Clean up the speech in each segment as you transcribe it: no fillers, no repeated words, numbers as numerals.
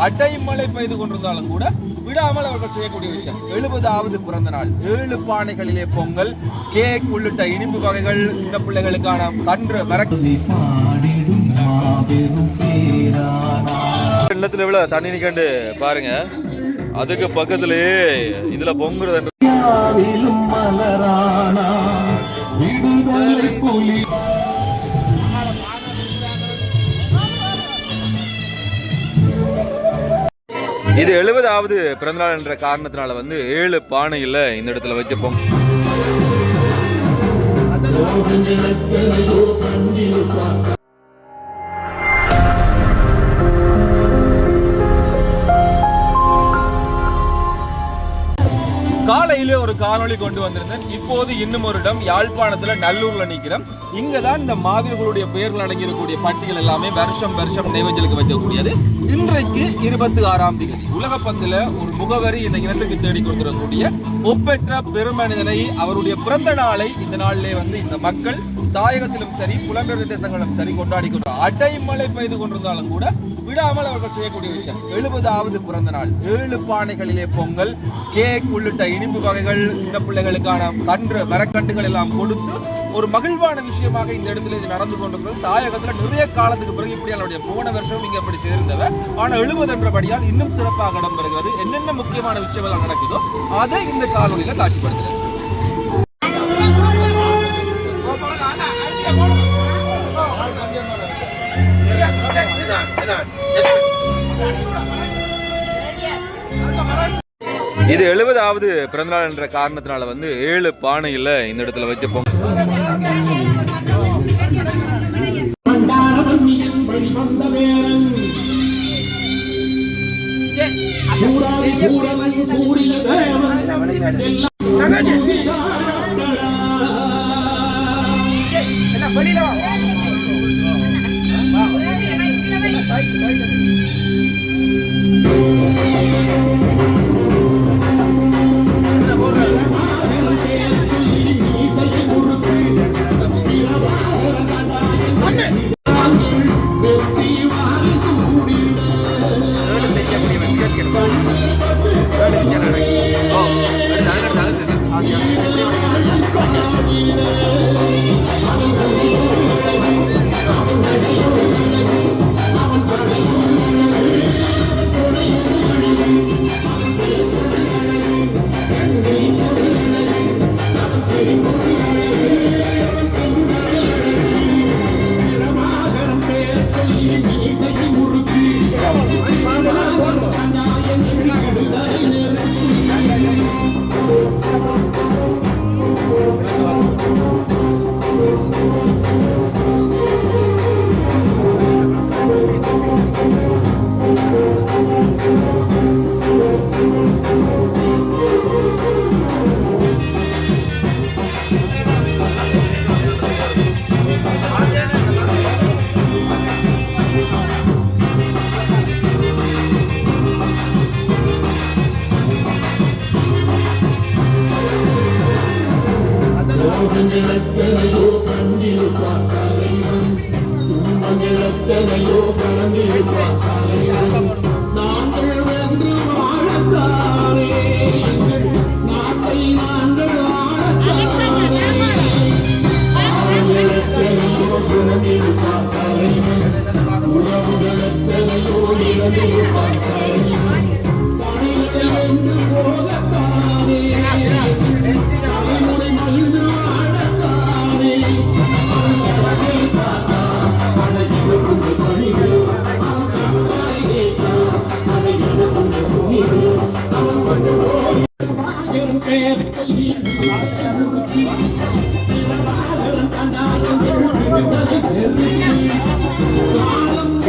அடைமழை பெய்து கொண்டிருந்தாலும் கூட விடாமல் அவர்கள் செய்யக்கூடிய விஷயம் 70வது பிறந்த நாள். 7 பானைகளிலே பொங்கல், கேக் உள்ளிட்ட இனிப்பு வகைகள், சின்ன பிள்ளைகளுக்கான கன்று வெள்ளத்துல எவ்வளவு தண்ணி நிக்கண்டு பாருங்க. அதுக்கு பக்கத்திலேயே இதுல பொங்குறது இது 70வது பிறந்தநாள் என்ற காரணத்தினால 7 பானையில் இந்த இடத்துல வச்சுப்போம். காலையிலே ஒரு காணொளி கொண்டு வந்திருந்தேன். இப்போது இன்னும் ஒரு இடம் யாழ்ப்பாணத்துல நல்லூர்ல நிக்கிறோம். இங்கதான் இந்த மாவீரர்களுடைய பெயர்கள் அடங்கியிருக்கக்கூடிய பட்டியல் எல்லாமே வருஷம் நைவேஞ்சலுக்கு வைக்கக்கூடியது. இன்றைக்கு 26ஆம் தேதி உலக பந்தில ஒரு முகவரி இந்த இனத்துக்கு தேடி கொடுத்திருக்கக்கூடிய ஒப்பற்ற பெருமனிதனை அவருடைய பிறந்த நாளை இந்த நாளிலே இந்த மக்கள் தாயகத்திலும் சரி புலம்பெயர் தேசங்களும் சரி கொண்டாடி கொண்டார். அடைமழை பெய்து கொண்டிருந்தாலும் கூட விடாமல் அவர்கள் செய்யக்கூடிய விஷயம் 70வது பிறந்த நாள். 7 பானைகளிலே பொங்கல், கேக் உள்ளிட்ட இனிப்பு வகைகள், சின்ன பிள்ளைகளுக்கான கன்று மரக்கன்றுகள் எல்லாம் கொடுத்து ஒரு மகிழ்வான விஷயமாக இந்த இடத்துல இது நடந்து கொண்டிருக்கிறது. தாயகத்துல நிறைய காலத்துக்கு பிறகு இப்படி போன வருஷம் இங்க இப்படி சேர்ந்தவ, ஆனா 70 என்றபடியால் இன்னும் சிறப்பாக இடம்பெறுகிறது. என்னென்ன முக்கியமான விஷயங்கள் நடக்குதோ அதை இந்த காணொலியில காட்சிப்படுத்துறது. இது 70வது பிறந்தநாள் என்ற காரணத்தினால 7 பானையில் இந்த இடத்துல வச்சுப்போம்.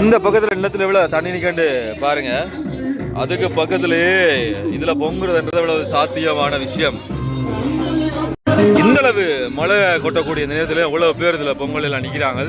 இந்த பக்கத்துல நிலத்துல எவ்வளவு தண்ணி நிக்கண்டு பாருங்க. அதுக்கு பக்கத்திலேயே இதுல பொங்குறதுன்றது எவ்வளவு சாத்தியமான விஷயம். இந்த அளவு மழை கொட்டக்கூடிய இந்த நேரத்தில் எவ்வளவு பேர் இதுல பொங்கல் எல்லாம் நிக்கிறாங்க.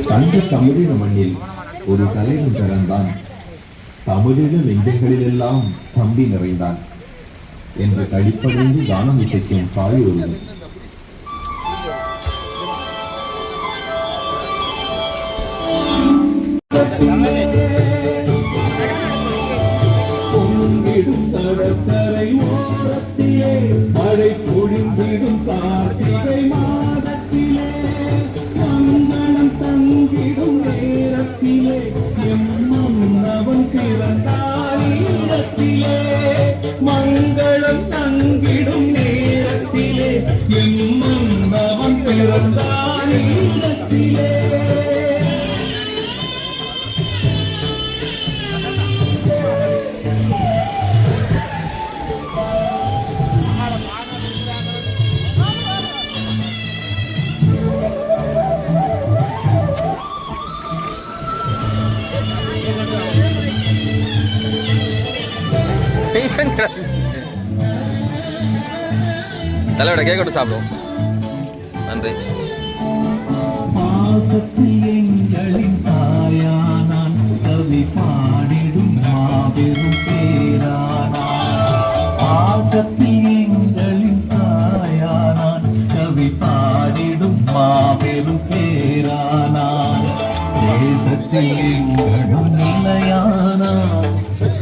தங்க தமிழீழ மண்ணில் ஒரு தலைவன் பிறந்தான். தமிழீழ நெஞ்சங்களிலெல்லாம் தம்பி நிறைந்தான் என்று கழிப்படைந்து கானம் இசைக்கும் காய் ஒருவன். கடற்கரை ஓரத்திலே மழை பொழிந்திடும் கார்த்திகை மாதத்திலே மங்களம் தங்கிடும் நேரத்திலே எம்மன்னவன் பிறந்தார் இல்லத்திலே. மங்களம் தங்கிடும் நேரத்திலே எம்மன்னவன் பிறந்தார் இல்லத்திலே. தலையோட கேட்கட்டும் சாப்பிடுவோம். நன்றி. எங்களின் தாயானான் கவி பாடிடும் மாபெரும் பேரானான். ஆகத்தில் எங்களின் தாயானான் கவி பாடிடும் மாபெரும் பேரானான். தேசத்தில் எங்களும் நிலையானான்,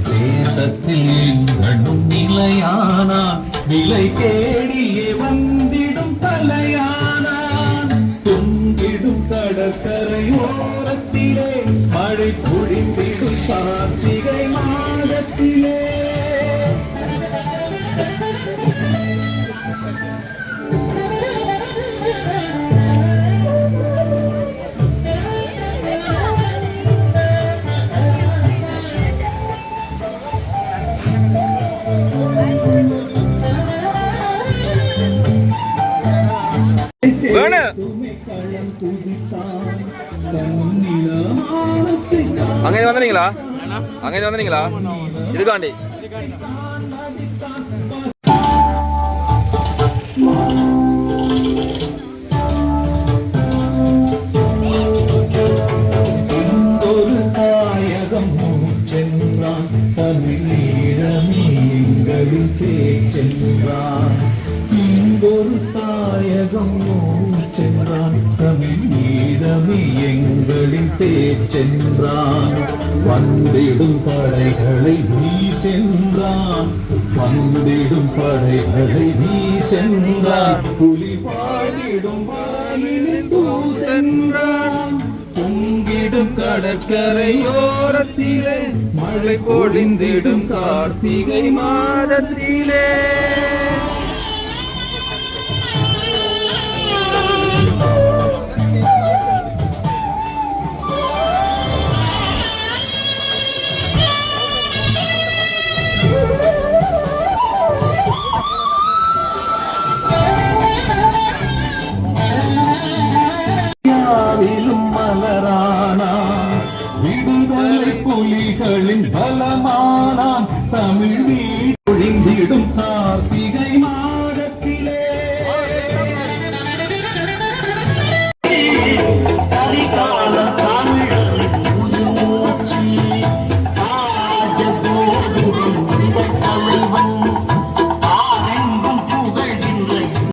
தேசத்தில் எங்களும் நிலையானான். விலை தேடியே வந்திடும் தலையானான். தொங்கிடும் கடற்கரை ஓரத்திலே மழை பொழிந்திடும் கார்த்திகை மாதத்திலே. அங்கே வந்தீங்களா? அங்கே வந்தீங்களா? இதுக்காண்டி ஒரு தாயகம் சென்றான் தமிழீழமே எங்களின் பேச்சென்றான். இங்கொரு தாயகம் சென்றான் தமிழீழமே எங்களின் பேச்சென்றான். வந்திடும் படைகளை நீ சென்றான், வந்திடும் படைகளை நீ சென்றான். புலி பாடிடும் வாயிலில் தூ சென்றான். பொங்கிடும் வீசிடும் கடற்கரையோரத்திலே மழை பொழிந்திடும் கார்த்திகை மாதத்திலே